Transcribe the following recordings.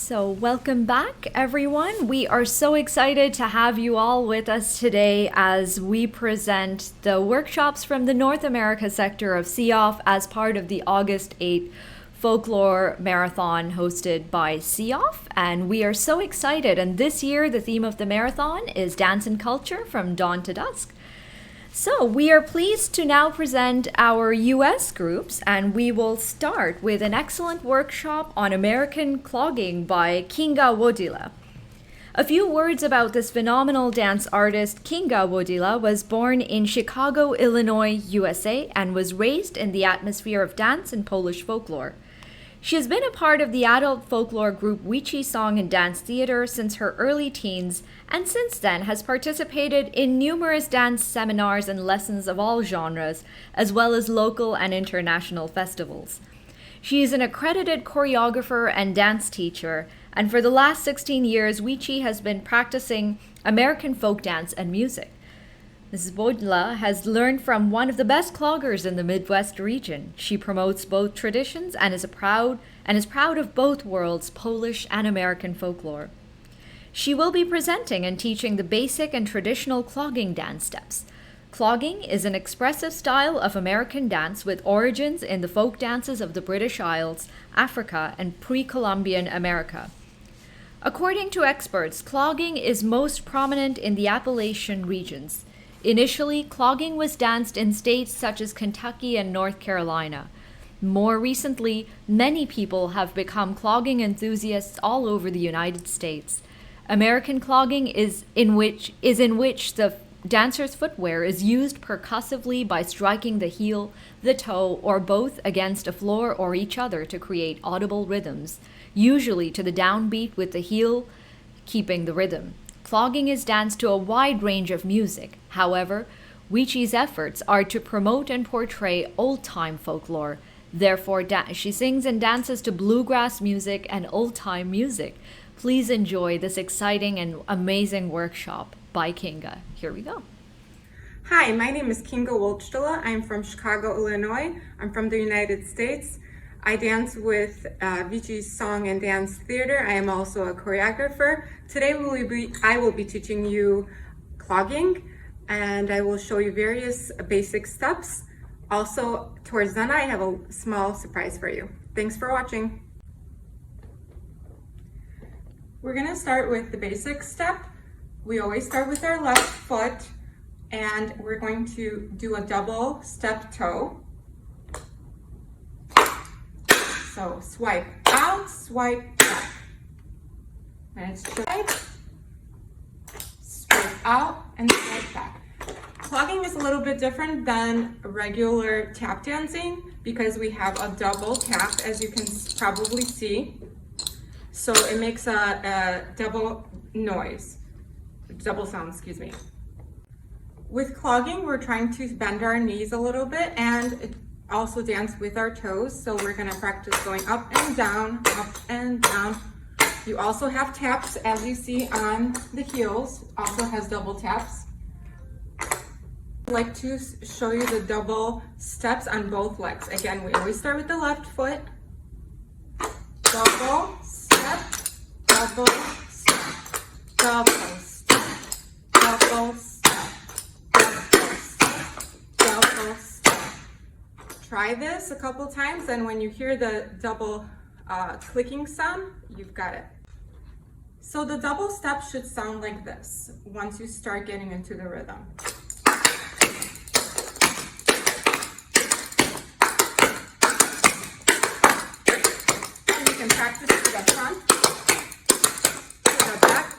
So, welcome back, everyone. We are so excited to have you all with us today as we present the workshops from the North America sector of CIOFF as part of the August 8th Folklore Marathon hosted by CIOFF. And we are so excited. And this year, the theme of the marathon is Dance and Culture from Dawn to Dusk. So we are pleased to now present our US groups, and we will start with an excellent workshop on American clogging by Kinga Wojdyla. A few words about this phenomenal dance artist. Kinga Wojdyla was born in Chicago, Illinois, USA, and was raised in the atmosphere of dance and Polish folklore. She has been a part of the adult folklore group Wici Song and Dance theater since her early teens, and since then has participated in numerous dance seminars and lessons of all genres, as well as local and international festivals. She is an accredited choreographer and dance teacher, and for the last 16 years, Wici has been practicing American folk dance and music. Mrs. Wojdyla has learned from one of the best cloggers in the Midwest region. She promotes both traditions and is proud of both worlds, Polish and American folklore. She will be presenting and teaching the basic and traditional clogging dance steps. Clogging is an expressive style of American dance with origins in the folk dances of the British Isles, Africa, and pre-Columbian America. According to experts, clogging is most prominent in the Appalachian regions. Initially, clogging was danced in states such as Kentucky and North Carolina. More recently, many people have become clogging enthusiasts all over the United States. American clogging is in which the dancer's footwear is used percussively by striking the heel, the toe, or both against a floor or each other to create audible rhythms, usually to the downbeat with the heel keeping the rhythm. Clogging is danced to a wide range of music. However, Wici's efforts are to promote and portray old-time folklore. Therefore, she sings and dances to bluegrass music and old-time music. Please enjoy this exciting and amazing workshop by Kinga. Here we go. Hi, my name is Kinga Wojdyla. I'm from Chicago, Illinois. I'm from the United States. I dance with Wici Song and Dance theater. I am also a choreographer. Today I will be teaching you clogging, and I will show you various basic steps. Also, towards then, I have a small surprise for you. Thanks for watching. We're gonna start with the basic step. We always start with our left foot, and we're going to do a double step toe. So swipe out, swipe back. And it's swipe out, and swipe back. Clogging is a little bit different than regular tap dancing because we have a double tap, as you can probably see. So it makes a double sound, excuse me. With clogging, we're trying to bend our knees a little bit and also dance with our toes. So we're gonna practice going up and down, up and down. You also have taps, as you see on the heels, also has double taps. I'd like to show you the double steps on both legs. Again, we always start with the left foot. Double step, double step, double step, double step, double step, double step. Try this a couple times, and when you hear the double clicking sound, you've got it. So the double step should sound like this once you start getting into the rhythm. And you can practice to the front, to the back.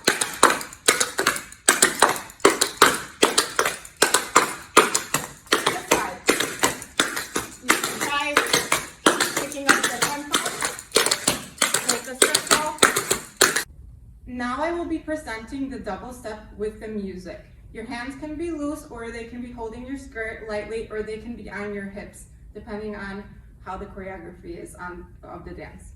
Now I will be presenting the double step with the music. Your hands can be loose, or they can be holding your skirt lightly, or they can be on your hips, depending on how the choreography is of the dance.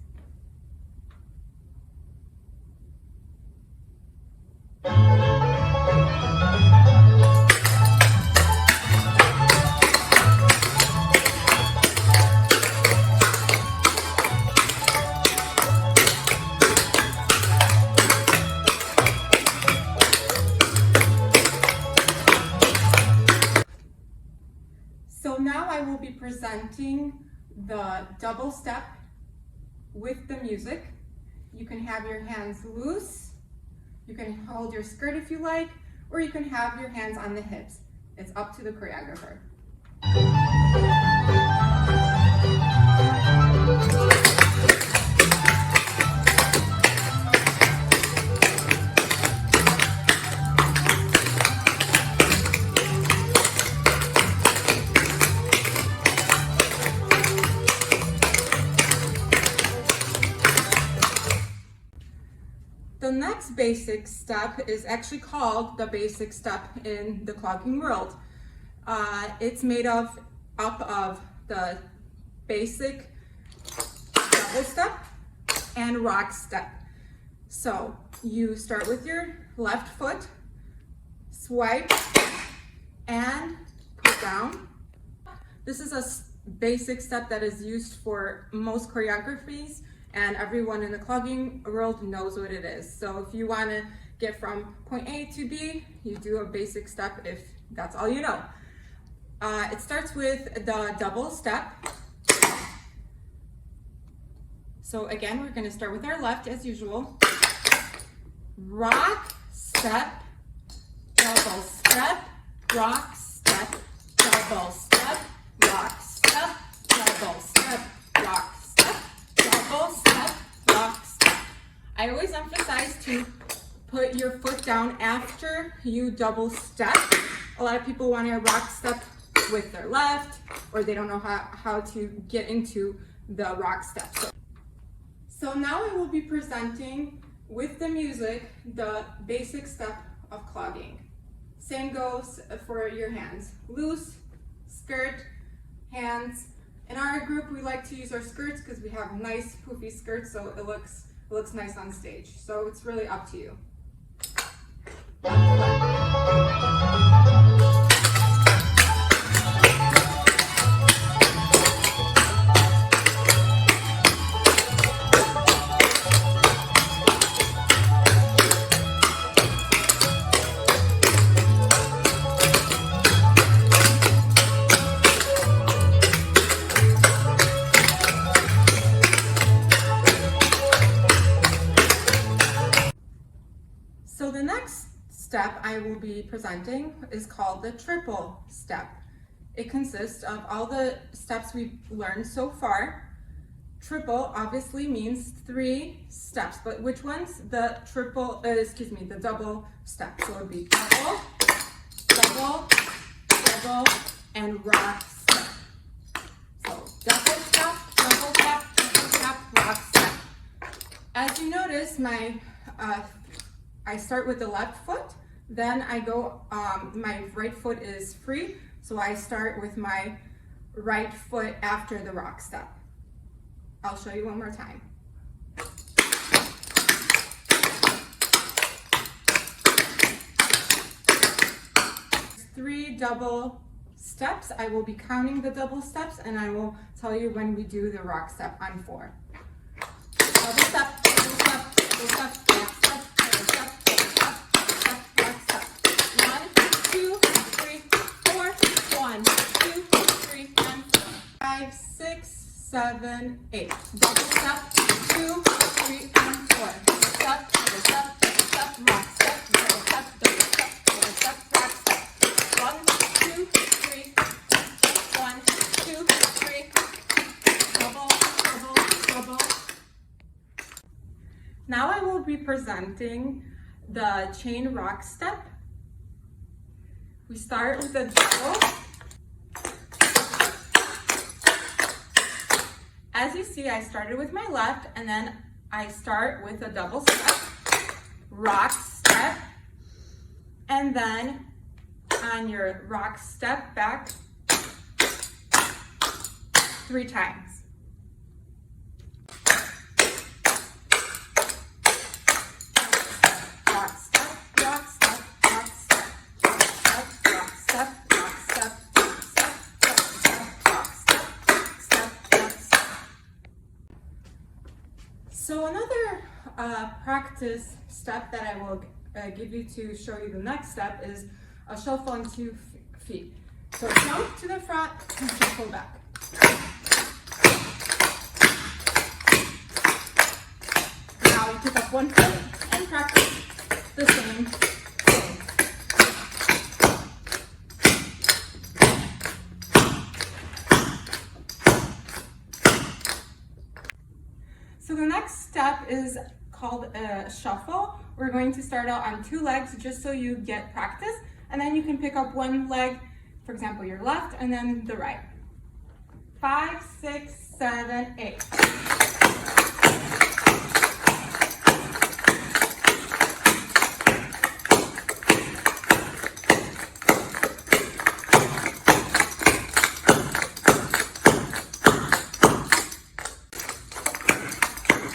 So now I will be presenting the double step with the music. You can have your hands loose, you can hold your skirt if you like, or you can have your hands on the hips. It's up to the choreographer. The next basic step is actually called the basic step in the clogging world. It's made up of the basic double step and rock step. So you start with your left foot, swipe, and put down. This is a basic step that is used for most choreographies, and everyone in the clogging world knows what it is. So if you want to get from point A to B, you do a basic step if that's all you know. It starts with the double step. So again, we're going to start with our left as usual. Rock, step, double step, rock, step, double step, rock, step, double step, rock, step, double step, rock, step. I always emphasize to put your foot down after you double step. A lot of people want to rock step with their left, or they don't know how to get into the rock step. So now I will be presenting with the music the basic step of clogging. Same goes for your hands. Loose, skirt, hands. In our group, we like to use our skirts because we have nice poofy skirts, so it looks nice on stage. So it's really up to you. So the next step I will be presenting is called the triple step. It consists of all the steps we've learned so far. Triple obviously means 3 steps, but which ones? The double step. So it would be double, double, double, and rock step. So double step, double step, double step, rock step. As you notice, I start with the left foot, then I go, my right foot is free, so I start with my right foot after the rock step. I'll show you one more time. Three double steps. I will be counting the double steps, and I will tell you when we do the rock step on 4. Double step, double step, double step, rock step, double step, double step, double step, rock step. 1, 2, 3, 4. 1, 2, 3, and 4. 5, 6, 7, 8. Double step, 2, 3, and 4. Double step, double step, double step, rock step, double step, double step, double step, rock step. 1, 2, 3. 1, 2, 3. Double, double, double. Now I will be presenting the chain rock step. We start with a double. As you see, I started with my left, and then I start with a double step, rock step, and then on your rock step back 3 times. So another practice step that I will give you to show you the next step is a shuffle on 2 feet. So jump to the front, pull back. Now you pick up one foot and practice the same thing. So the next step is called a shuffle. We're going to start out on 2 legs just so you get practice, and then you can pick up one leg, for example, your left, and then the right. 5, 6, 7, 8.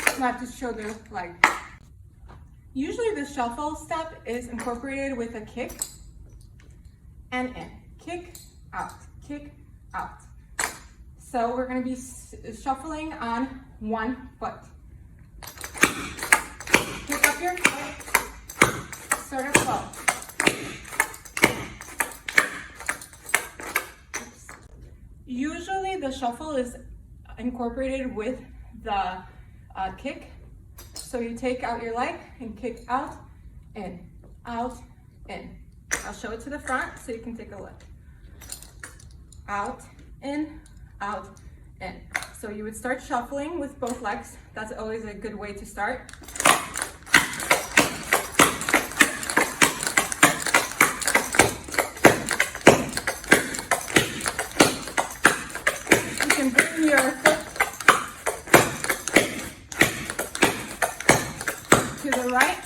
I have to show the leg. Usually the shuffle step is incorporated with a kick and in. Kick, out, kick, out. So we're going to be shuffling on 1 foot. Pick up your foot, sort of slow. Usually the shuffle is incorporated with the kick. So you take out your leg and kick out, in, out, in. I'll show it to the front so you can take a look. Out, in, in. So you would start shuffling with both legs. That's always a good way to start. You can bring your foot to the right.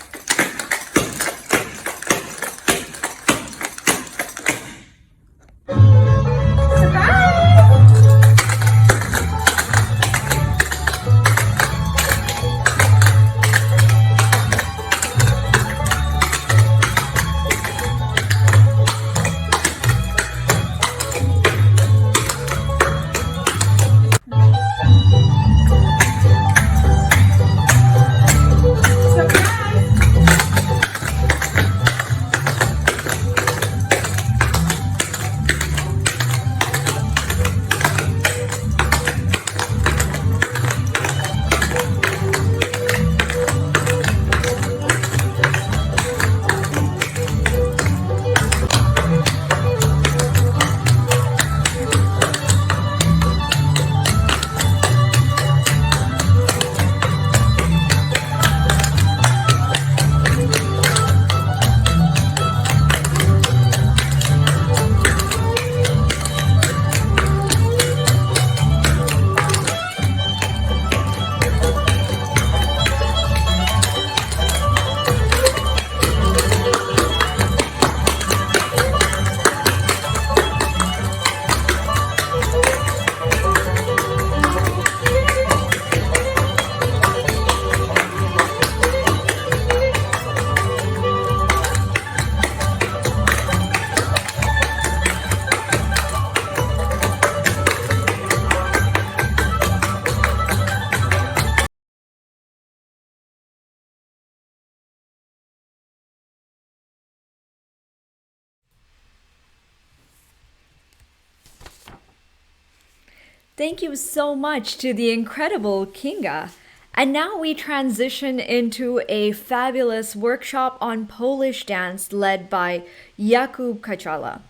Thank you so much to the incredible Kinga. And now we transition into a fabulous workshop on Polish dance led by Jakub Kachala.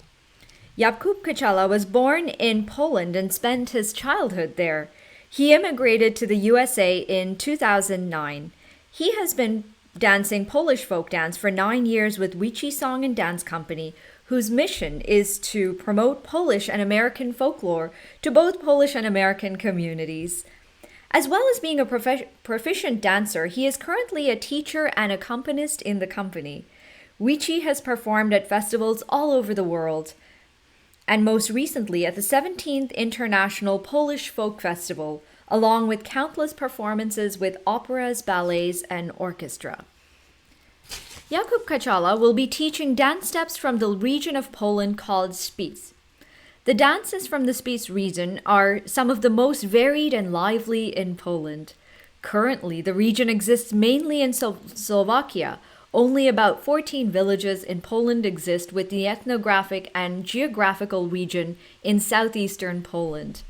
Jakub Kachala was born in Poland and spent his childhood there. He immigrated to the USA in 2009. He has been dancing Polish folk dance for 9 years with Wici Song and Dance Company, whose mission is to promote Polish and American folklore to both Polish and American communities. As well as being a proficient dancer, he is currently a teacher and accompanist in the company. Wici has performed at festivals all over the world, and most recently at the 17th International Polish Folk Festival, along with countless performances with operas, ballets, and orchestra. Jakub Kachala will be teaching dance steps from the region of Poland called Spice. The dances from the Spice region are some of the most varied and lively in Poland. Currently, the region exists mainly in Slovakia, Only about 14 villages in Poland exist with the ethnographic and geographical region in southeastern Poland.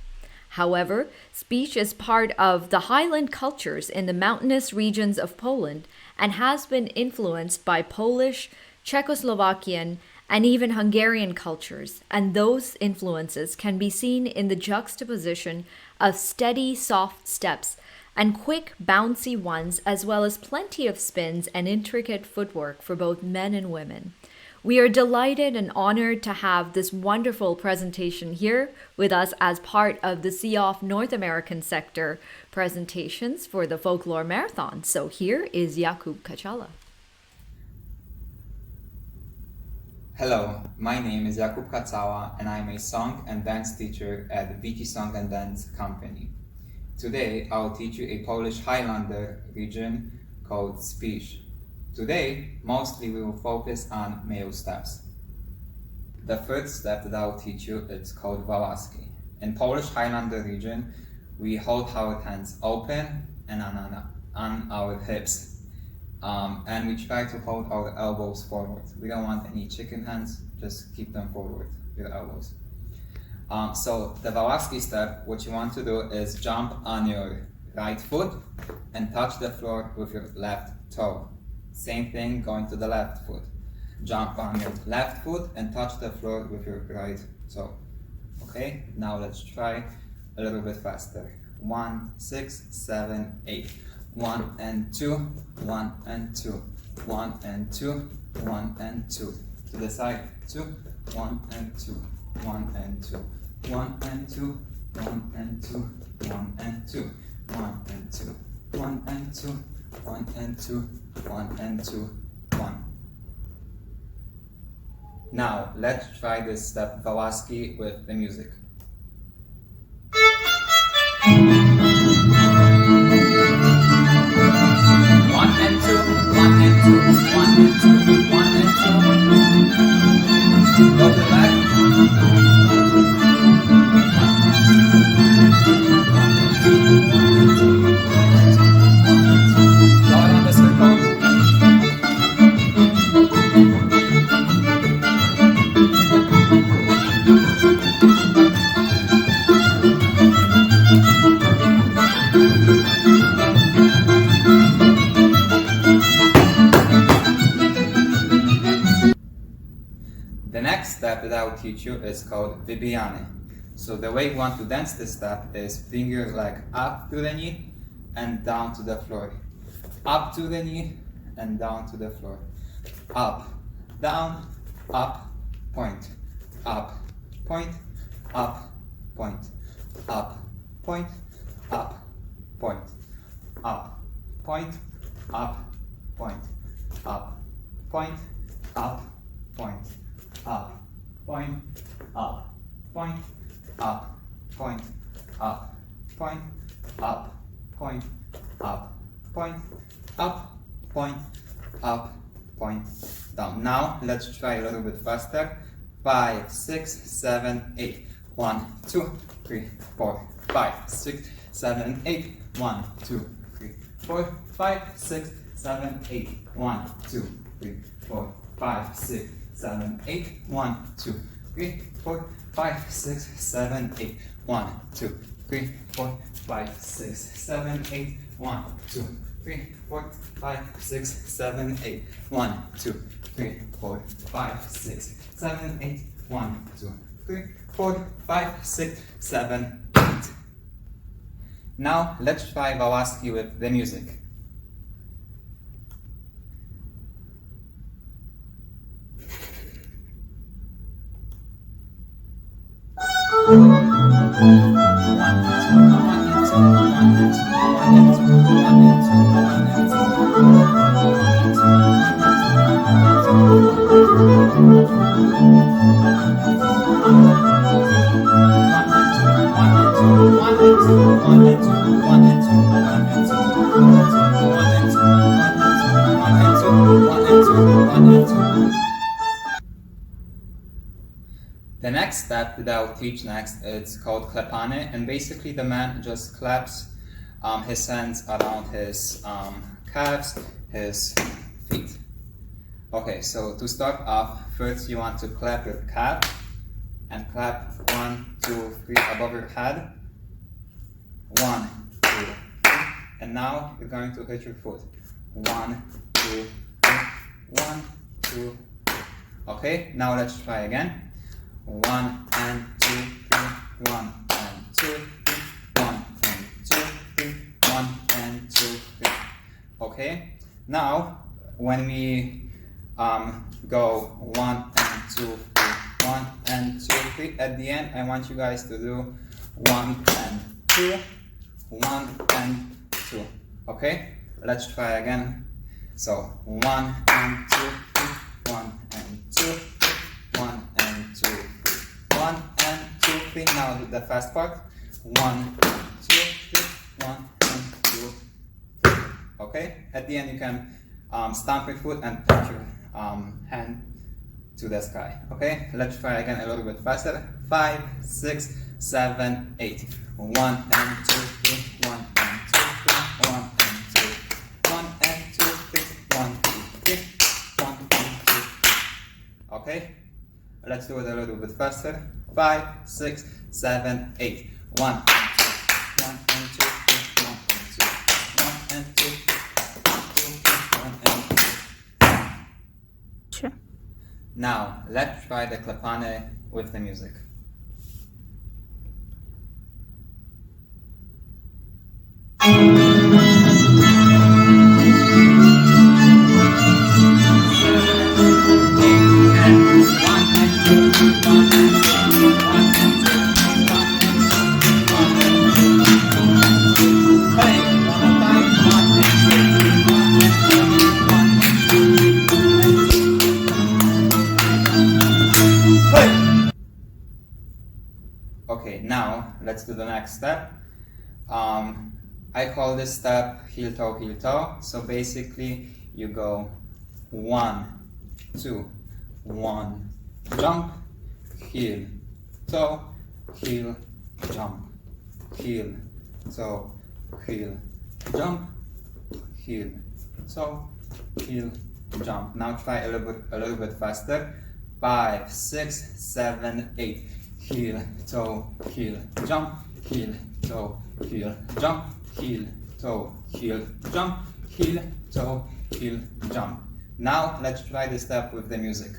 However, speech is part of the highland cultures in the mountainous regions of Poland and has been influenced by Polish, Czechoslovakian, and even Hungarian cultures, and those influences can be seen in the juxtaposition of steady, soft steps and quick, bouncy ones, as well as plenty of spins and intricate footwork for both men and women. We are delighted and honored to have this wonderful presentation here with us as part of the CIOFF North American sector presentations for the Folklore Marathon. So here is Wjkyal. Hello, my name is Wjkyal and I'm a song and dance teacher at Wici Song and Dance company. Today I'll teach you a Polish Highlander region called speech. Today, mostly we will focus on male steps. The first step that I'll teach you is called Wałaski. In Polish Highlander region, we hold our hands open and on our hips. And we try to hold our elbows forward. We don't want any chicken hands, just keep them forward with your elbows. So the Wałaski step, what you want to do is jump on your right foot and touch the floor with your left toe. Same thing going to the left foot. Jump on your left foot and touch the floor with your right toe. Okay, now let's try a little bit faster. 1, 6, 7, 8. 1 and 2, 1 and 2, 1 and 2, 1 and 2. To the side, 2, 1 and 2, 1 and 2, 1 and 2, 1 and 2, 1 and 2, 1 and 2, 1 and 2, 1 and 2, 1 and 2, 1. Now let's try this step Wałaski with the music. Go to the back. Go around the circle. The next step that I will teach you is called wybijanie. So the way you want to dance this step is bring your leg up to the knee and down to the floor. Up to the knee and down to the floor. Up, down, up, point. Up, point, up, point. Up, point, up, point. Up, point, up, point. Up, point, up, point. Up, point, up, point, up, point, up, point, up, point, up, point, up, point, up, point, down. Now let's try a little bit faster. 5, 6, 7, 8. 1, 2, 3, 4, 5, 6, 7, 8. 1, 2, 3, 4, 5, 6, 7, 8. 1, 2, 3, 4, 5, 6, 7, 8. 1, 2, 3, 4, 5, 6, 7, 8. 1, 2, 3, 4, 5, 6, 7, 8. 1, 2, 3, 4, 5, 6, 7, 8. 1, 2, 3, 4, 5, 6, 7, 8. 1, 2, 3, 4, 5, 6, 7, 8. Now let's try Wałaski with the music. The next step that I'll teach next is called klepanie, and basically the man just claps his hands around his calves, his feet. Okay, so to start off, first you want to clap your calf and clap 1, 2, 3 above your head. 1, 2, 3. And now you're going to hit your foot. 1, 2, 3. 1, 2, 3. Okay, now let's try again. 1 and 2, 3. 1 and 2, 3. 1 and 2, 3. 1 and 2, 3. Okay, now when we go 1 and 2, 3. 1 and 2, 3. At the end, I want you guys to do 1 and 2. 1 and 2. Okay, let's try again. So 1 and 2, 3. 1 and 2, 3. 1 and 2, 3. 1 and 2, 3. Now do the fast part. 1, 2, 3. 1 and 2, 3. Okay, at the end you can stomp your foot and put your hand to the sky. Okay, let's try again a little bit faster. 5, 6, 7, 8. 1 and 2, 3. 1 and 2, 3. 1 and 2. 1 and 2, 3. 1, 2, 3. 1 and 2. Okay, let's do it a little bit faster. 5, 6, 7, 8. 1 and 2. 1 and 2, 3. 1 and 2. 1 and 2. 1 and 2. Sure. Now, let's try the klapane with the music. Okay, now let's do the next step. I call this step heel toe. So basically you go 1, 2, 1, jump, heel, toe, heel, jump, heel, toe, heel, jump, heel, toe, heel, jump. Now try a little bit faster. 5, 6, 7, 8. Heel, toe, heel, jump, heel, toe, heel, jump, heel, toe, heel, jump, heel, toe, heel, jump. Now let's try this step with the music.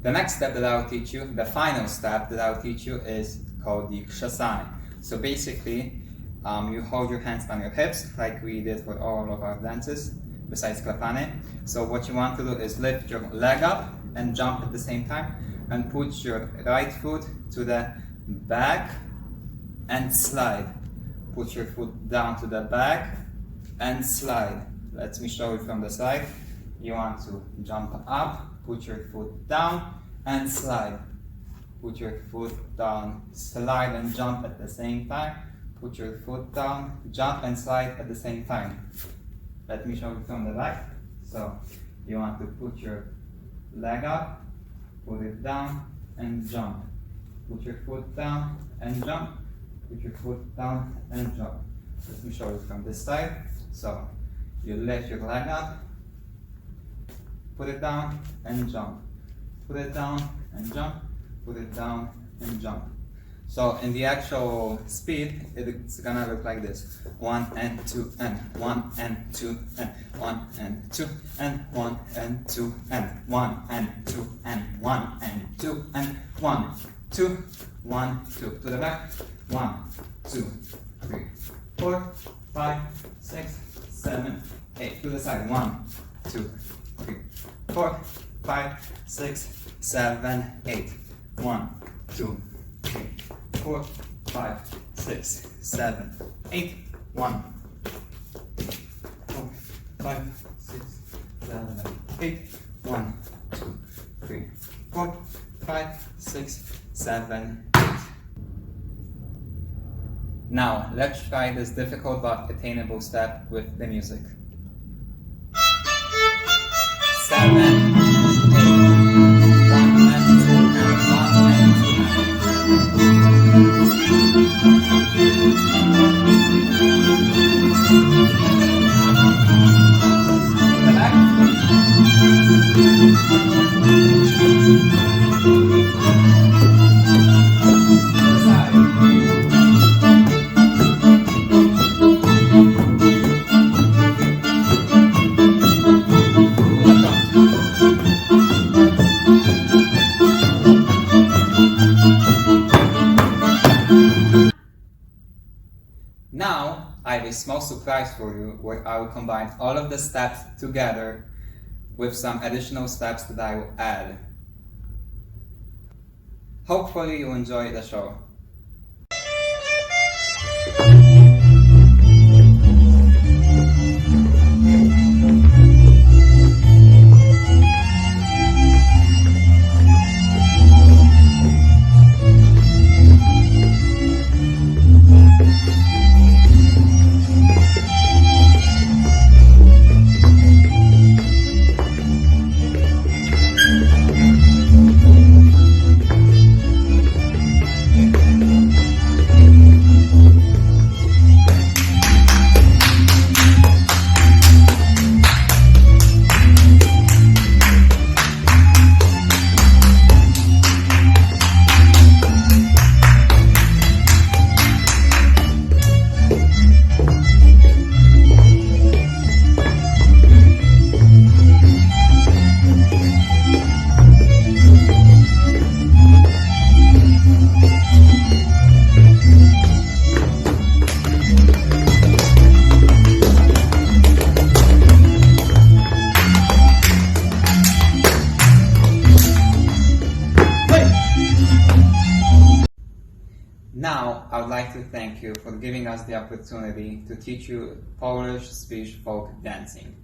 The next step that I'll teach you, the final step that I'll teach you is called the krzesanie. So basically, you hold your hands on your hips like we did for all of our dances besides klapane. So what you want to do is lift your leg up and jump at the same time and put your right foot to the back and slide. Put your foot down to the back and slide. Let me show you from the side. You want to jump up, put your foot down and slide. Put your foot down, slide and jump at the same time. Put your foot down, jump and slide at the same time. Let me show you from the back. So you want to put your leg up, put it down and jump. Put your foot down and jump. Put your foot down and jump. Let me show you from this side. So you lift your leg up, put it down and jump. Put it down and jump. Put it down and jump. So in the actual speed, it's gonna look like this. 1 and 2 and 1 and 2 and 1 and 2 and 1 and 2 and 1 and 2 and 1 and 2 and 1, 2, 1, 2. To the back. 1, 2, 3, 4, 5, 6, 7, 8. To the side. 1, 2, 3, 4, 5, 6, 7, 8. 1, 2, 3, 4, 5, 6, 7, 8. 1, 4, 5, 6, 7, 8. 1, 2, 3, 4, 5, 6, 7, 8. Now, let's try this difficult but attainable step with the music. 7, 8. 1 and 2 and 1 and 2. The back. The side. Now, I have a small surprise for you where I will combine all of the steps together with some additional steps that I will add. Hopefully you enjoy the show. Now, I would like to thank you for giving us the opportunity to teach you Polish speech folk dancing.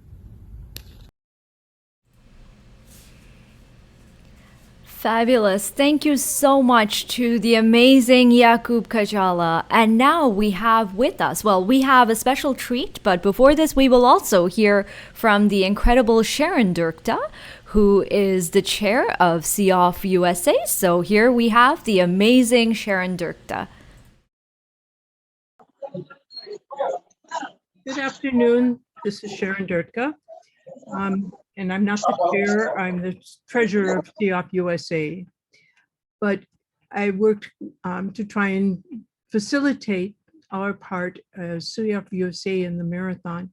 Fabulous. Thank you so much to the amazing Jakub Kajala. And now we have with us, well, we have a special treat, but before this, we will also hear from the incredible Sharon Durkta, who is the chair of CIOFF USA. So here we have the amazing Sharon Durkta. Good afternoon. This is Sharon Durkta. And I'm not the chair, I'm the treasurer of CIOFF USA. But I worked to try and facilitate our part as CIOFF USA in the marathon.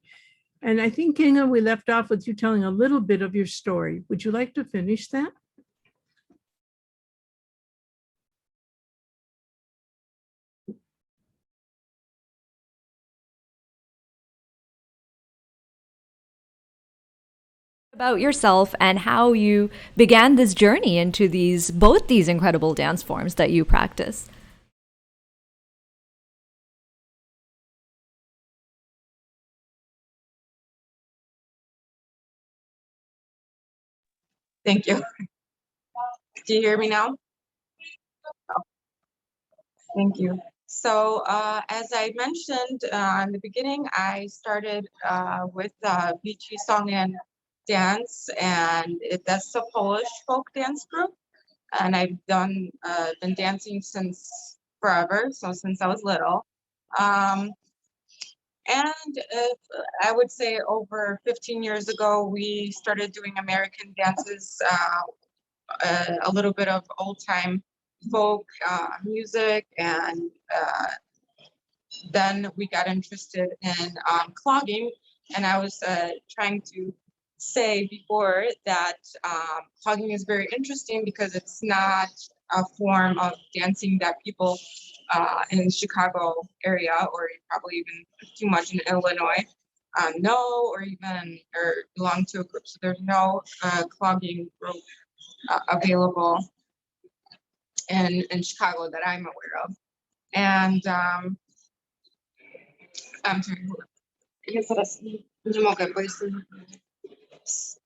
And I think, Kinga, we left off with you telling a little bit of your story. Would you like to finish that? About yourself and how you began this journey into both these incredible dance forms that you practice. Thank you. Do you hear me now? Oh, thank you. So as I mentioned in the beginning, I started with Wici Song and Dance, and that's a Polish folk dance group. And I've been dancing since forever, so since I was little. And I would say over 15 years ago, we started doing American dances, a little bit of old time folk music, and then we got interested in clogging. And I was trying to say before that clogging is very interesting because it's not a form of dancing that people in the Chicago area, or probably even too much in Illinois, know or even or belong to a group. So there's no clogging group available in Chicago that I'm aware of. And I'm sorry.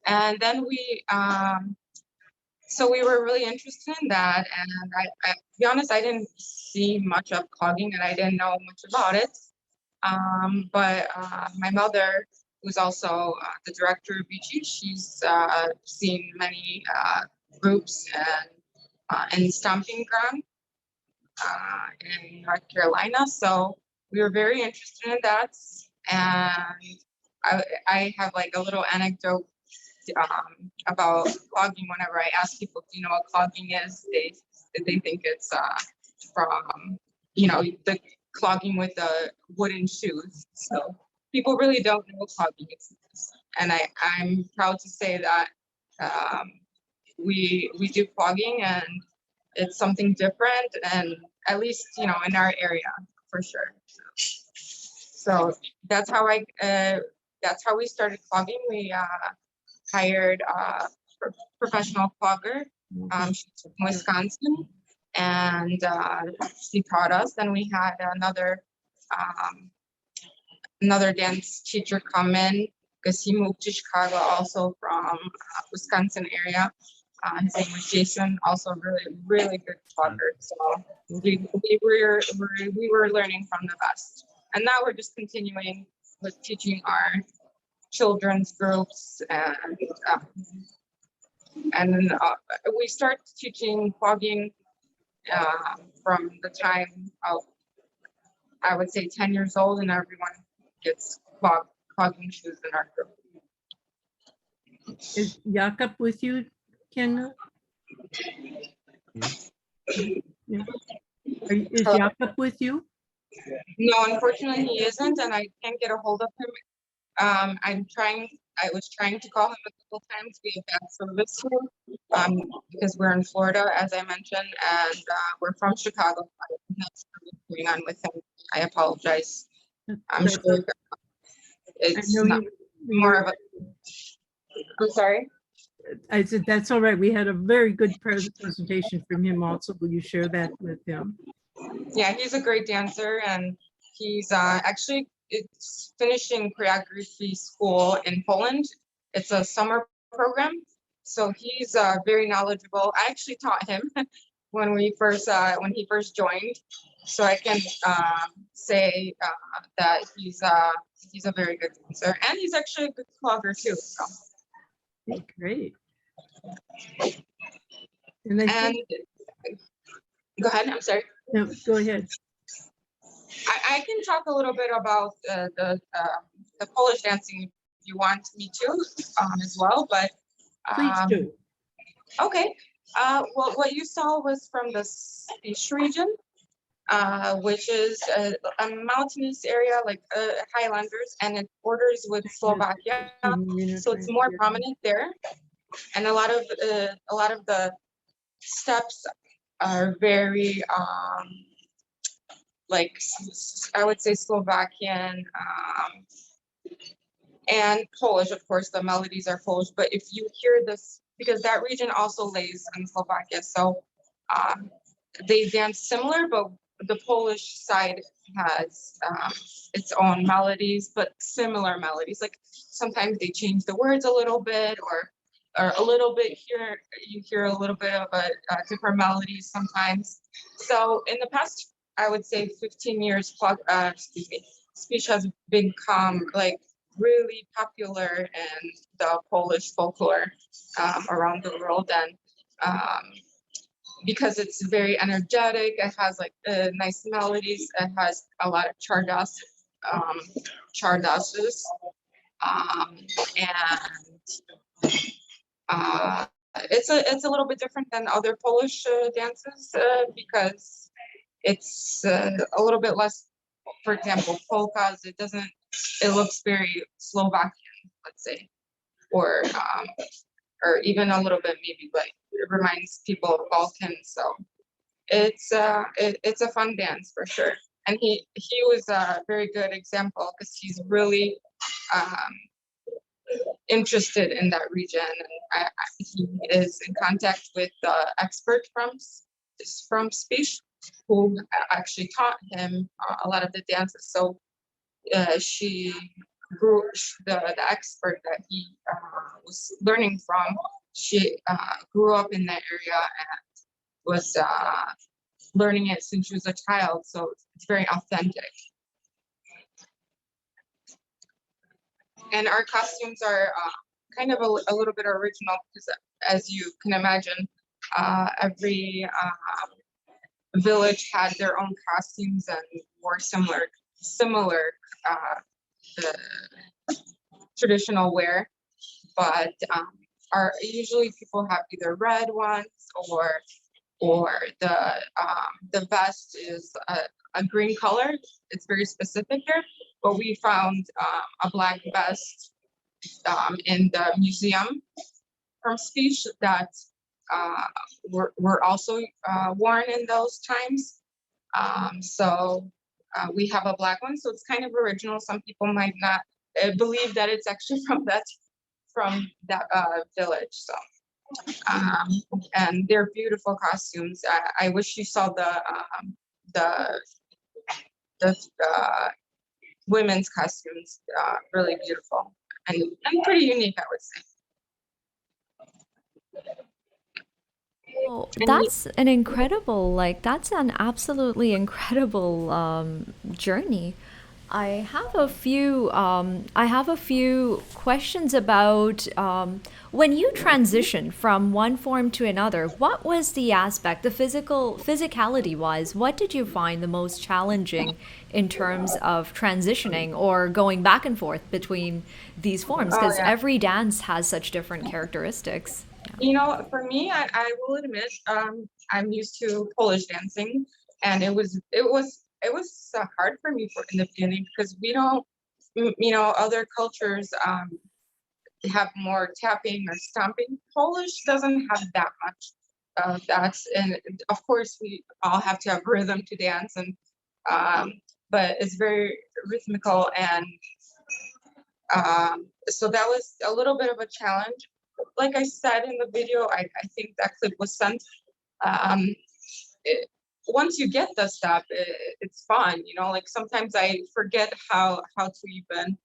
And then so we were really interested in that, and to be honest, I didn't see much of clogging, and I didn't know much about it. But my mother, who's also the director of Wici, she's seen many groups and stomping ground in North Carolina. So we were very interested in that, and I have like a little anecdote about clogging. Whenever I ask people, do you know what clogging is? They think it's from the clogging with the wooden shoes. So people really don't know what clogging is, and I'm proud to say that we do clogging, and it's something different, and at least in our area for sure. So that's how we started clogging. We hired a professional clogger. She's from Wisconsin, and she taught us. Then we had another dance teacher come in because he moved to Chicago, also from Wisconsin area. His name was Jason, also really, really good clogger. So we were learning from the best, and now we're just continuing with teaching our children's groups, and we start teaching clogging from the time of, I would say, 10 years old, and everyone gets clogging shoes in our group. Is Jakob with you, Kinga? Yeah. Is Hello? Jakob with you? No, unfortunately he isn't, and I can't get a hold of him. I was trying to call him a couple times. We have bad service here because we're in Florida, as I mentioned, and we're from Chicago. I don't have service going on with him. I apologize. I'm sure it's not more of a. I'm sorry. I said, that's all right. We had a very good presentation from him also. Will you share that with him? Yeah, he's a great dancer, and he's actually finishing choreography school in Poland. It's a summer program, so he's very knowledgeable. I actually taught him when he first joined, so I can say that he's a very good dancer, and he's actually a good clogger too. So. Great. And then go ahead. I'm sorry. no, go ahead. I can talk a little bit about the Polish dancing if you want me to as well, but Please do. Okay. Well, what you saw was from the Spiš region, which is a mountainous area like Highlanders, and it borders with Slovakia, so it's more prominent there. And a lot of the steps are very like, I would say, Slovakian and Polish. Of course, the melodies are Polish, but if you hear this, because that region also lays in Slovakia, so they dance similar, but the Polish side has its own melodies, but similar melodies. Like sometimes they change the words a little bit, or a little bit here, you hear a little bit of a different melodies sometimes. So in the past, I would say 15 years, Spiš has become like really popular in the Polish folklore around the world, and because it's very energetic, it has like nice melodies, it has a lot of czardas, and it's a little bit different than other Polish dances because it's a little bit less. For example, polkas, it looks very Slovakian, let's say, or even a little bit maybe like it reminds people of Balkans. So it's a fun dance for sure. And he was a very good example because he's really um, interested in that region. And he is in contact with the expert from speech who actually taught him a lot of the dances. So she grew, the expert that he was learning from, she grew up in that area and was learning it since she was a child. So it's very authentic. And our costumes are kind of a little bit original because, as you can imagine, every village had their own costumes and wore similar traditional wear. But usually people have either red ones or the vest is a green color. It's very specific here, but we found a black vest in the museum from speech that were also worn in those times. So we have a black one, so it's kind of original. Some people might not believe that it's actually from that village. So and they're beautiful costumes. I wish you saw the women's costumes. Really beautiful and pretty unique, I would say. Oh, that's an incredible, that's an absolutely incredible journey. I have a few questions about when you transitioned from one form to another. What was the aspect, the physicality wise? What did you find the most challenging in terms of transitioning or going back and forth between these forms? Because every dance has such different characteristics. For me, I will admit, I'm used to Polish dancing, and it was hard for me in the beginning because we don't, other cultures have more tapping or stomping. Polish doesn't have that much of that, and of course we all have to have rhythm to dance, and but it's very rhythmical, and so that was a little bit of a challenge. Like I said in the video, I think that clip was sent. Once you get the step, it's fun. Like sometimes I forget how to even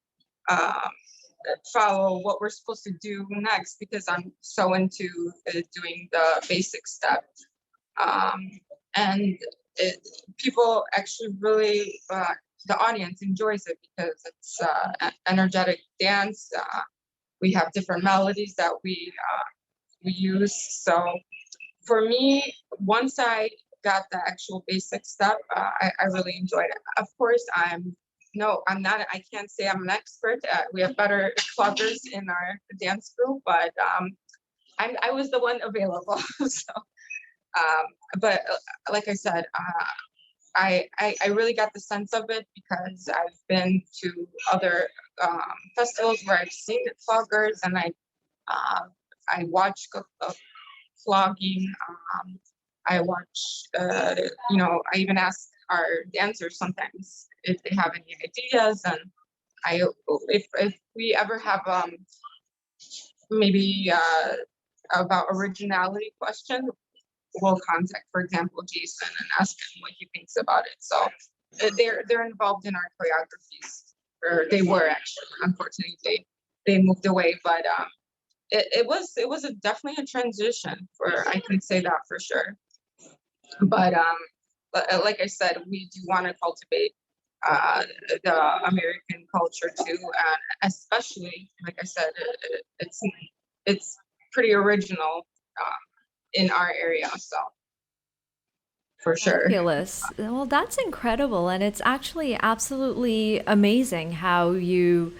follow what we're supposed to do next because I'm so into doing the basic step. And people actually really, the audience enjoys it because it's an energetic dance. We have different melodies that we use. So for me, once I got the actual basic step, I really enjoyed it. Of course, I'm not, I can't say I'm an expert. We have better cloggers in our dance group, but I was the one available. So, but like I said, I really got the sense of it because I've been to other festivals where I've seen the cloggers, and I watch clogging. I watch, I even ask our dancers sometimes if they have any ideas, and if we ever have maybe about originality question, we'll contact, for example, Jason and ask him what he thinks about it. So they're involved in our choreographies, or they were actually. Unfortunately, they moved away, but it was definitely a transition. I can say that for sure. But like I said, we do want to cultivate the American culture too, and especially, like I said, it's pretty original in our area, so for sure. Fabulous. Well, that's incredible, and it's actually absolutely amazing how you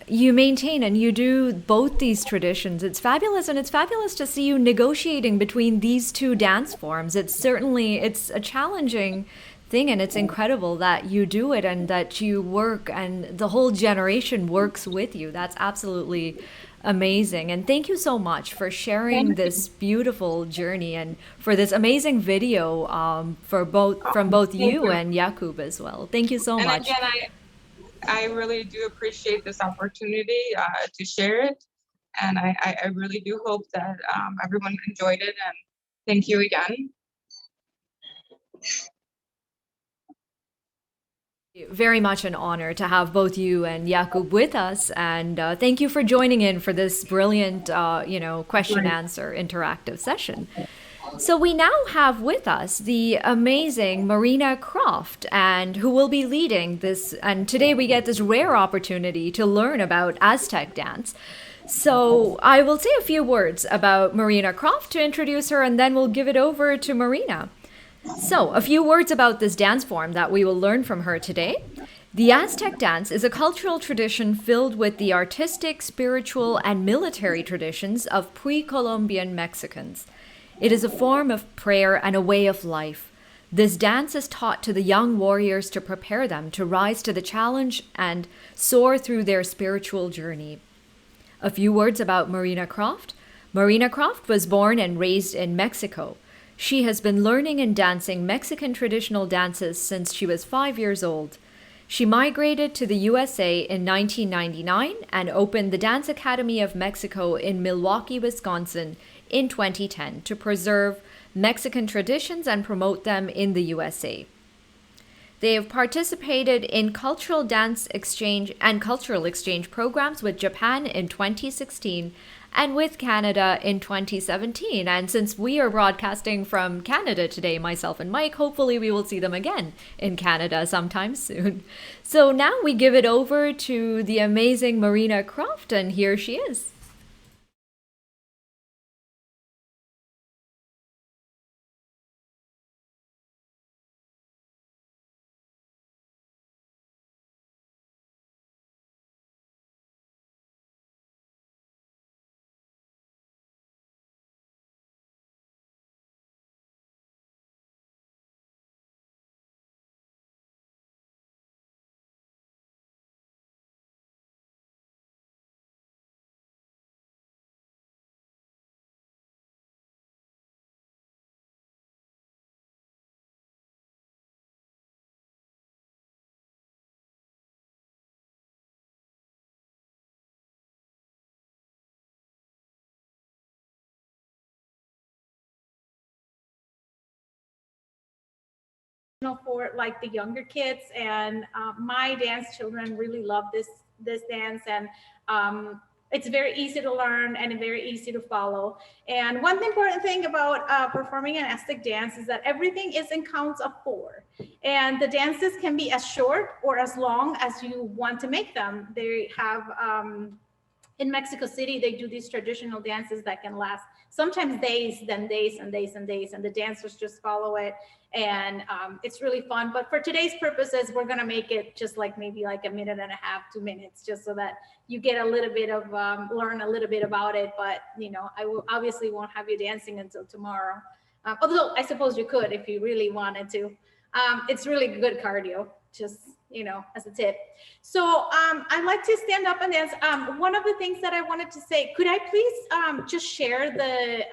maintain and you do both these traditions. It's fabulous, and it's fabulous to see you negotiating between these two dance forms. It's a challenging thing, and it's incredible that you do it and that you work and the whole generation works with you. That's absolutely amazing. And thank you so much for sharing this beautiful journey and for this amazing video from both you and Jakub as well. Thank you so much. Again, I really do appreciate this opportunity to share it. And I really do hope that everyone enjoyed it. And thank you again. Very much an honor to have both you and Jakub with us, and thank you for joining in for this brilliant, question answer interactive session. So we now have with us the amazing Marina Croft, and who will be leading this. And today we get this rare opportunity to learn about Aztec dance. So I will say a few words about Marina Croft to introduce her, and then we'll give it over to Marina. So, a few words about this dance form that we will learn from her today. The Aztec dance is a cultural tradition filled with the artistic, spiritual, and military traditions of pre Columbian Mexicans. It is a form of prayer and a way of life. This dance is taught to the young warriors to prepare them to rise to the challenge and soar through their spiritual journey. A few words about Marina Croft. Marina Croft was born and raised in Mexico. She has been learning and dancing Mexican traditional dances since she was 5 years old. She migrated to the USA in 1999 and opened the Dance Academy of Mexico in Milwaukee, Wisconsin in 2010 to preserve Mexican traditions and promote them in the USA. They have participated in cultural dance exchange and cultural exchange programs with Japan in 2016 and with Canada in 2017. And since we are broadcasting from Canada today, myself and Mike, hopefully we will see them again in Canada sometime soon. So now we give it over to the amazing Marina Croft, and here she is. For like the younger kids, and my dance children really love this dance, and it's very easy to learn and very easy to follow. And one important thing about performing an Aztec dance is that everything is in counts of 4, and the dances can be as short or as long as you want to make them. They have in Mexico City, they do these traditional dances that can last sometimes days, then days and days and days, and the dancers just follow it. And it's really fun. But for today's purposes, we're gonna make it just like maybe like a minute and a half, 2 minutes, just so that you get a little bit of, learn a little bit about it. But, you know, I will obviously won't have you dancing until tomorrow. Although I suppose you could if you really wanted to. It's really good cardio, just, you know, as a tip. So I like to stand up and dance. One of the things that I wanted to say, could I please just share the,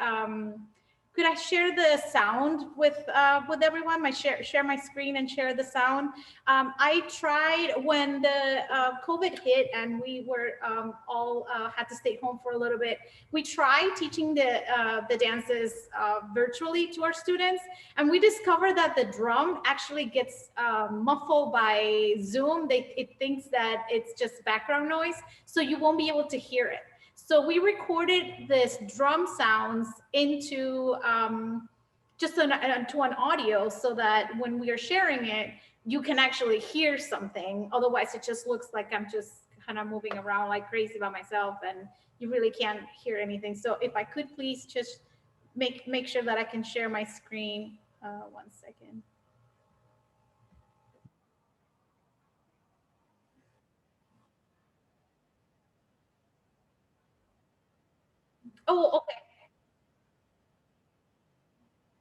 could I share the sound with everyone? Share my screen and share the sound. I tried when the COVID hit and we were all had to stay home for a little bit. We tried teaching the dances virtually to our students, and we discovered that the drum actually gets muffled by Zoom. It thinks that it's just background noise, so you won't be able to hear it. So we recorded this drum sounds into just to an audio, so that when we are sharing it, you can actually hear something. Otherwise, it just looks like I'm just kind of moving around like crazy by myself, and you really can't hear anything. So if I could please just make sure that I can share my screen. 1 second. Oh, okay.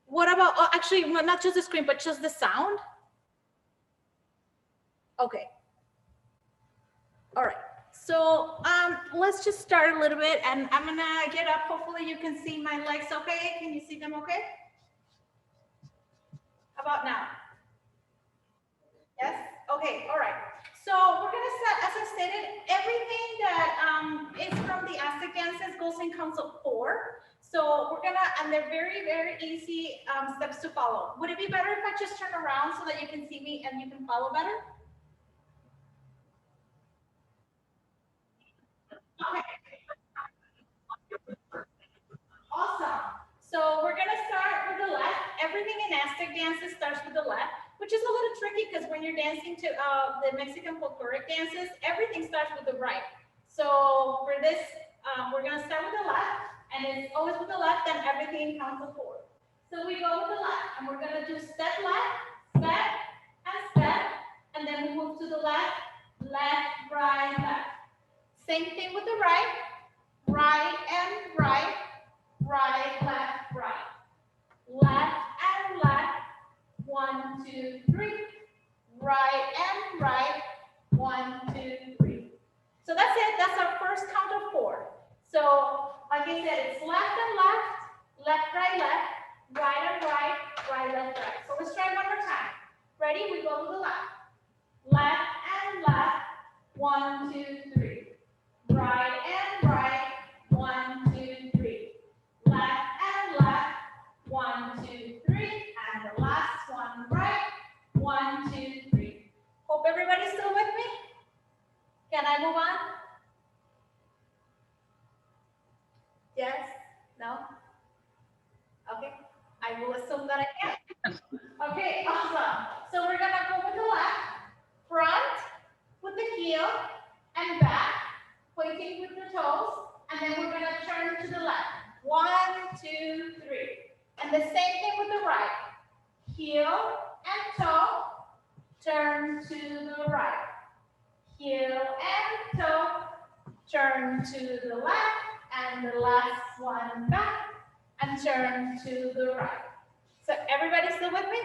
What about, oh, actually, not just the screen, but just the sound? Okay. All right. So let's just start a little bit, and I'm gonna get up. Hopefully you can see my legs okay. Can you see them okay? How about now? Yes? Okay, all right. So we're gonna in counts of 4. So we're gonna, and they're very, very easy steps to follow. Would it be better if I just turn around so that you can see me and you can follow better? Okay. Awesome. So we're gonna start with the left. Everything in Aztec dances starts with the left, which is a little tricky because when you're dancing to the Mexican folkloric dances, everything starts with the right. So for this, we're gonna start with the left, and it's always with the left, and everything counts to 4. So we go with the left, and we're gonna do step left, step, and then we move to the left, left, right, left. Same thing with the right, right and right, right, left, right. Left and left, 1, 2, 3. Right and right, 1, 2, 3. So that's it, that's our first count of 4. So like I said, it's left and left, left, right and right, right, left, right. So let's try one more time. Ready? We go to the left. Left and left, 1, 2, 3. Right and right, 1, 2, 3. Left and left, 1, 2, 3. And the last one, right, 1, 2, 3. Hope everybody's still with me. Can I move on? Yes? No? Okay. I will assume that I can. Okay, awesome. So we're gonna go with the left, front with the heel, and back, pointing with the toes, and then we're gonna turn to the left. 1, 2, 3. And the same thing with the right. Heel and toe, turn to the right. Heel and toe, turn to the left, and the last one back, and turn to the right. So everybody still with me?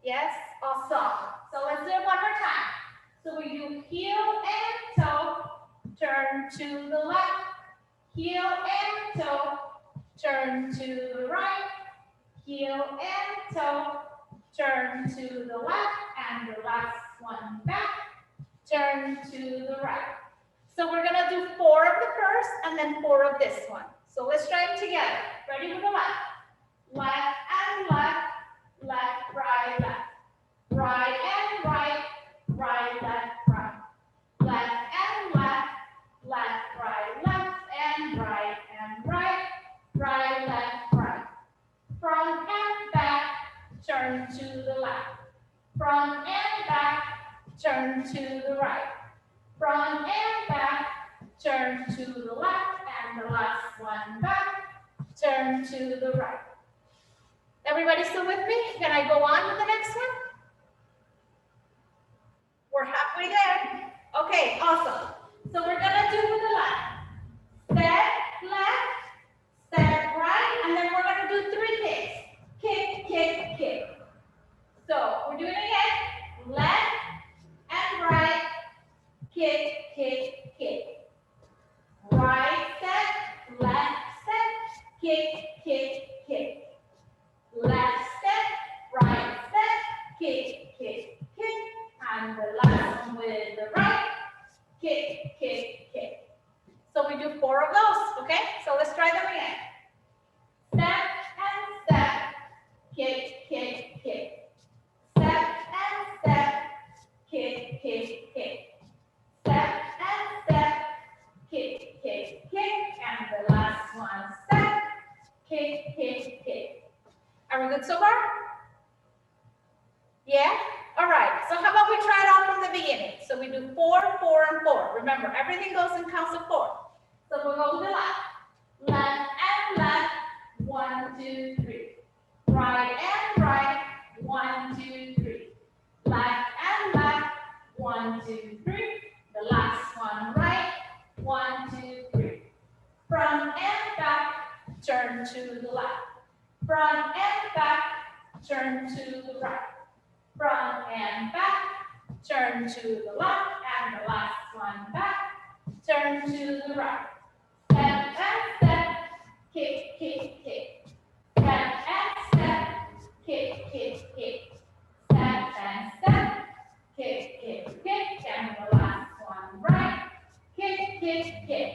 Yes? Awesome. So let's do it one more time. So we do heel and toe, turn to the left. Heel and toe, turn to the right. Heel and toe, turn to the left, and the last one back, turn to the right. So we're gonna do 4 of the first and then 4 of this one. So let's try them together. Ready with the left. Left and left, left, right, left. Right and right, right, left, right. Left and left, left, right, left, and right, right, left, right. Front and back, turn to the left. Front and back, turn to the right. Front and back, turn to the left, and the last one back, turn to the right. Everybody still with me? Can I go on with the next one? We're halfway there. Okay, awesome. So we're gonna do with the left, step right, and then we're gonna do 3 kicks. Kick, kick, kick. So we're doing it again. Left and right, kick, kick, kick. Right step, left step, kick, kick, kick. Left step, right step, kick, kick, kick. And the last one with the right, kick, kick, kick. So we do 4 of those, okay? So let's try them again. Step and step, kick, kick, kick. Step and step, kick, kick, kick. Step and step, kick, kick, kick. And the last one, step, kick, kick, kick. Are we good so far? Yeah? All right, so how about we try it out from the beginning? So we do 4, 4, and 4. Remember, everything goes in counts of 4. So we'll go to the left. Left and left, 1, 2, 3. Right and right, 1, 2, 3. Left and left, 1, 2, 3. The last one right, 1, 2, 3. Front and back, turn to the left. Front and back, turn to the right. Front and back, turn to the left, and the last one back, turn to the right. Step and step, kick, kick, kick. Step and step, kick, kick, kick. Step and step, kick, kick, kick. And the last one right, kick, kick, kick.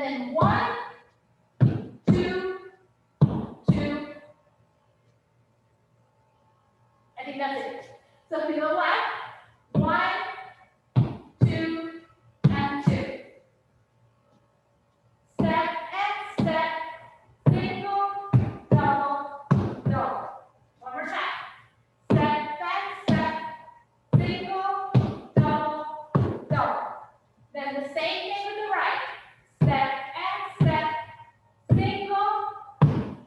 and then 1, 2, 2. I think that's it. So if we go left, 1, 2, and 2. Step and step, single, double, double. One more time. Step and step, single, double, double. Then the same thing with the right. Step and step, single,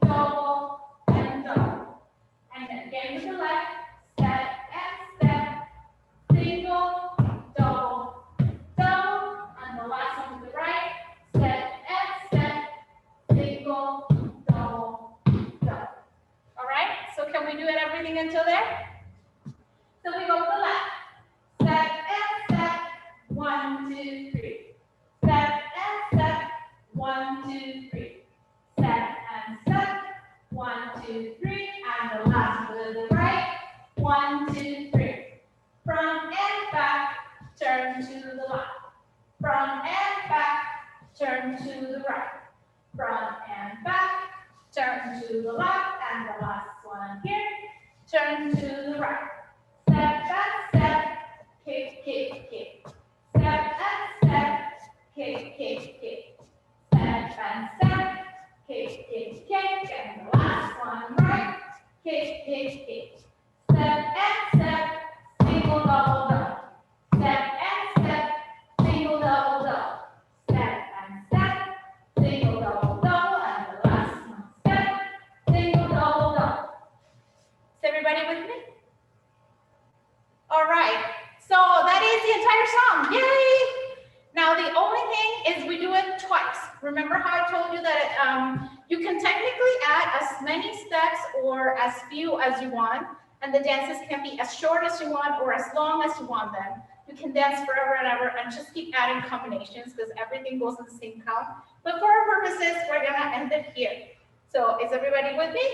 double, and double. And then again with the left. Step and step, single, double, double. And the last one with the right. Step and step, single, double, double. All right, so can we do it everything until there? So we go to the left. Step and step, 1, 2, 3. Step and step, 1, 2, 3. Step and step, 1, 2, 3. And the last with the right. 1, 2, 3. Front and back, turn to the left. Front and back, turn to the right. Front and back, turn to the left. And the last one here, turn to the right. Step and step, kick, kick, kick. Step and step, kick, kick, kick. Step and step, kick, kick, kick. And the last one right, kick, kick, kick. Step and step, single, double, double. Step and step, single, double, double. Step and step, single, double, double. And the last one, step, single, double, double. Is everybody with me? All right, so that is the entire song. Yay! Now the only thing is we do it twice. Remember how I told you that you can technically add as many steps or as few as you want, and the dances can be as short as you want or as long as you want them. You can dance forever and ever and just keep adding combinations because everything goes in the same count. But for our purposes, we're gonna end it here. So is everybody with me?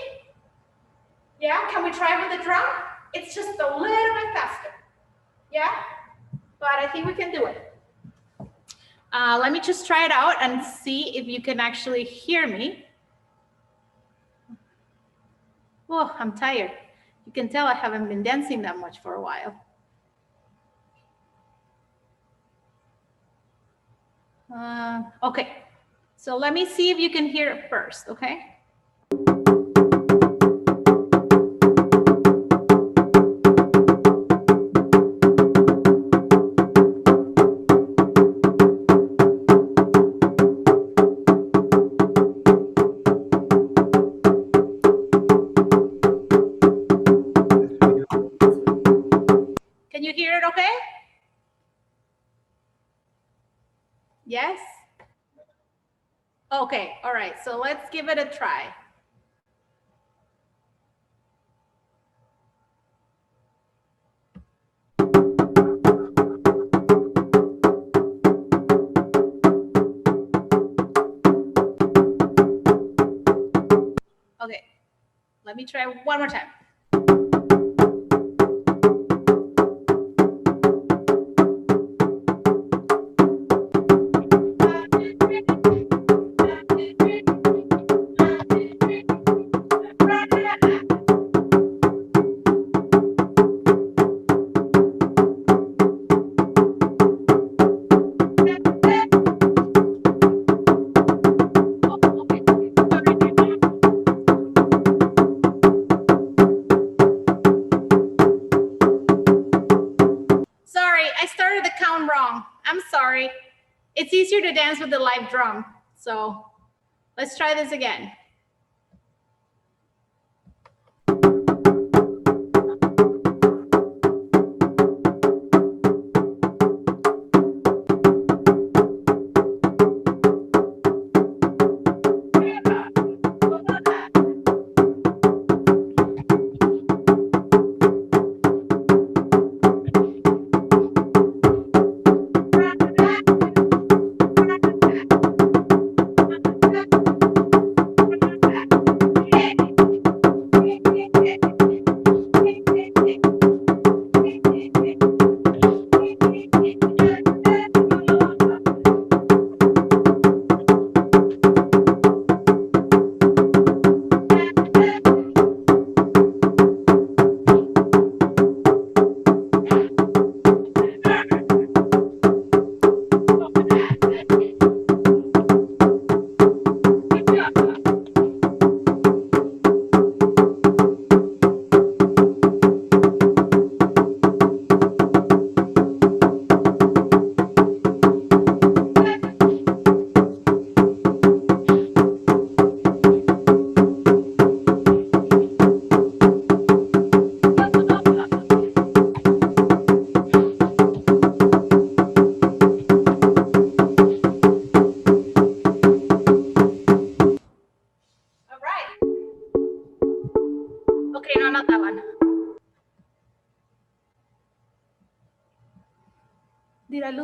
Yeah, can we try with the drum? It's just a little bit faster. Yeah, but I think we can do it. Let me just try it out and see if you can actually hear me. Oh, I'm tired. You can tell I haven't been dancing that much for a while. Okay, so let me see if you can hear it first, okay? Can you hear it okay? Yes? Okay, all right, so let's give it a try. Okay, let me try one more time. I'm sorry. It's easier to dance with the live drum. So let's try this again.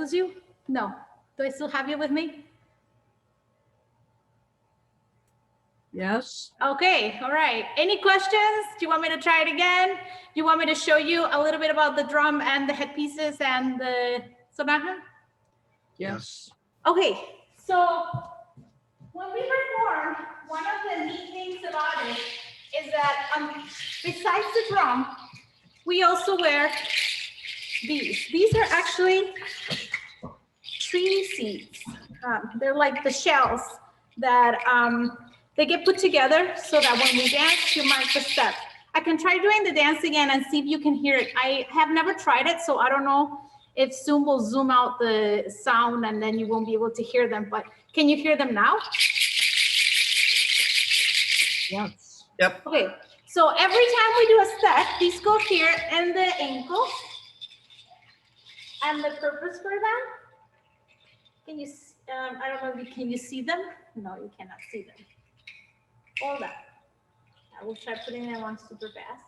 lose you? No. Do I still have you with me? Yes. Okay, all right. Any questions? Do you want me to try it again? Do you want me to show you a little bit about the drum and the headpieces and the sonaja? Yes. Okay, so when we perform, one of the neat things about it is that besides the drum, we also wear these. These are actually tree seeds. They're like the shells that they get put together so that when we dance, you mark the step. I can try doing the dance again and see if you can hear it. I have never tried it, so I don't know if Zoom will zoom out the sound and then you won't be able to hear them, but can you hear them now? Yes. Yep. Okay, so every time we do a step, these go here and the ankle. And the purpose for them, can you, I don't know, can you see them? No, you cannot see them. Hold on. I will try putting them on super fast.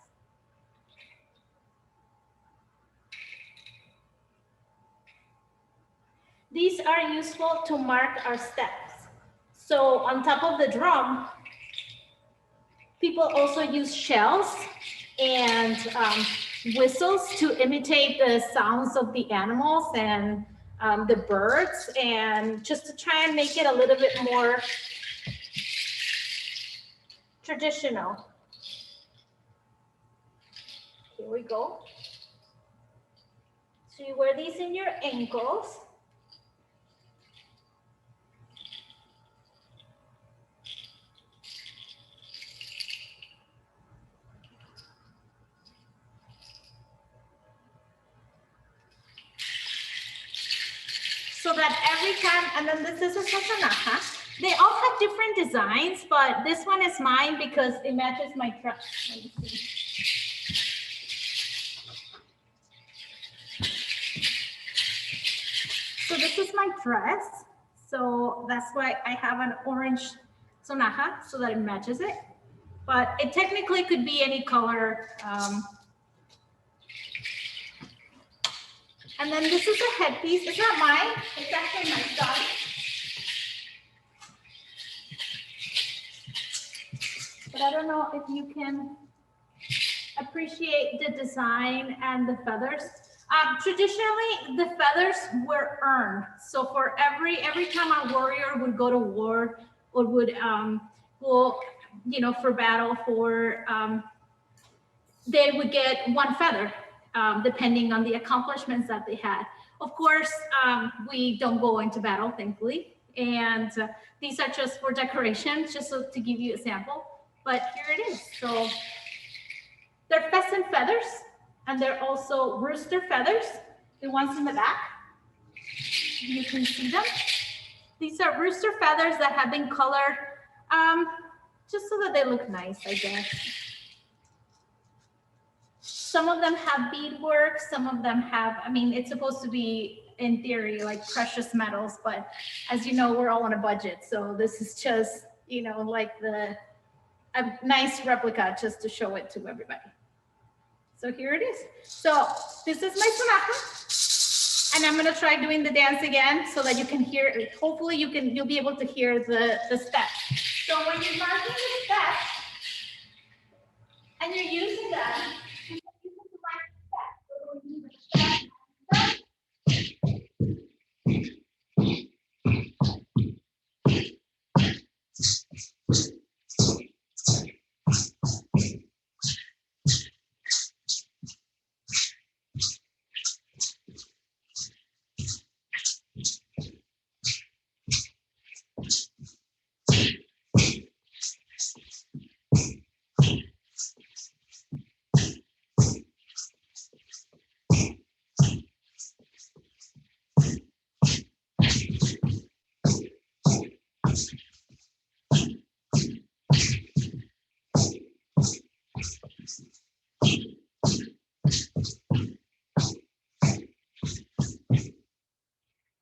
These are useful to mark our steps. So on top of the drum, people also use shells and whistles to imitate the sounds of the animals and the birds, and just to try and make it a little bit more traditional. Here we go. So you wear these in your ankles. So that every time, and then this is a sasanaha. They all have different designs, but this one is mine because it matches my dress. Let me see. So this is my dress. So that's why I have an orange sonaja so that it matches it. But it technically could be any color. And then this is a headpiece. It's not mine. It's actually my son. But I don't know if you can appreciate the design and the feathers. Traditionally, the feathers were earned. So for every time a warrior would go to war or would go, you know, for battle, for they would get one feather, depending on the accomplishments that they had. Of course, we don't go into battle, thankfully, and these are just for decoration, just so to give you a sample. But here it is. So they're pheasant feathers, and they're also rooster feathers. The ones in the back, you can see them. These are rooster feathers that have been colored just so that they look nice, I guess. Some of them have beadwork, some of them have, I mean, it's supposed to be, in theory, like precious metals, but as you know, we're all on a budget. So this is just, you know, like a nice replica just to show it to everybody. So here it is. So this is my sonaja, and I'm gonna try doing the dance again so that you can hear it. Hopefully you'll be able to hear the steps. So when you're marking the steps and you're using them, you can use them to mark the steps. So when you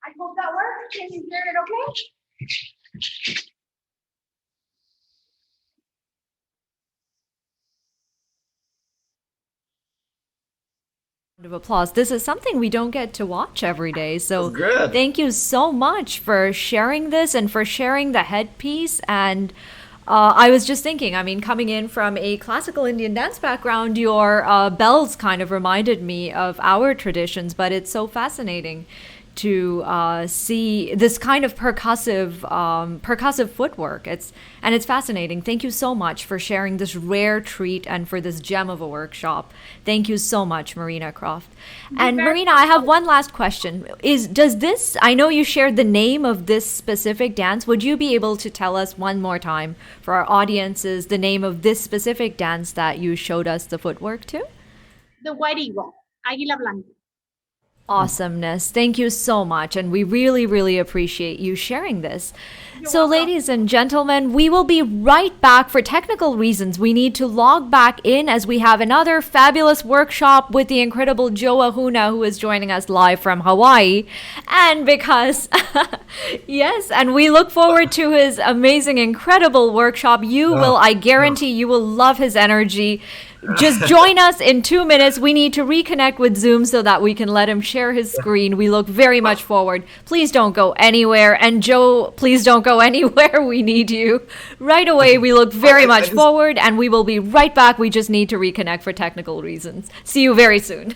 I hope that works. Can you hear it okay? of applause. This is something we don't get to watch every day. So That's good. thank you so much for sharing this and for sharing the headpiece. And I was just thinking, I mean, coming in from a classical Indian dance background, your bells kind of reminded me of our traditions, but it's so fascinating to see this kind of percussive footwork. It's fascinating. Thank you so much for sharing this rare treat and for this gem of a workshop. Thank you so much, Marina Croft. And Marina, I have one last question. I know you shared the name of this specific dance. Would you be able to tell us one more time for our audiences the name of this specific dance that you showed us the footwork to? The White Eagle, Águila Blanca. Awesomeness. Thank you so much. And we really, really appreciate you sharing this. So, ladies and gentlemen, we will be right back. For technical reasons, we need to log back in as we have another fabulous workshop with the incredible Joe Ahuna, who is joining us live from Hawaii. And because, yes, and we look forward to his amazing, incredible workshop. I guarantee you will love his energy. Just join us in 2 minutes. We need to reconnect with Zoom so that we can let him share his screen. We look very much forward. Please don't go anywhere. And Joe, please don't go anywhere. We need you right away. We look very much forward, and we will be right back. We just need to reconnect for technical reasons. See you very soon.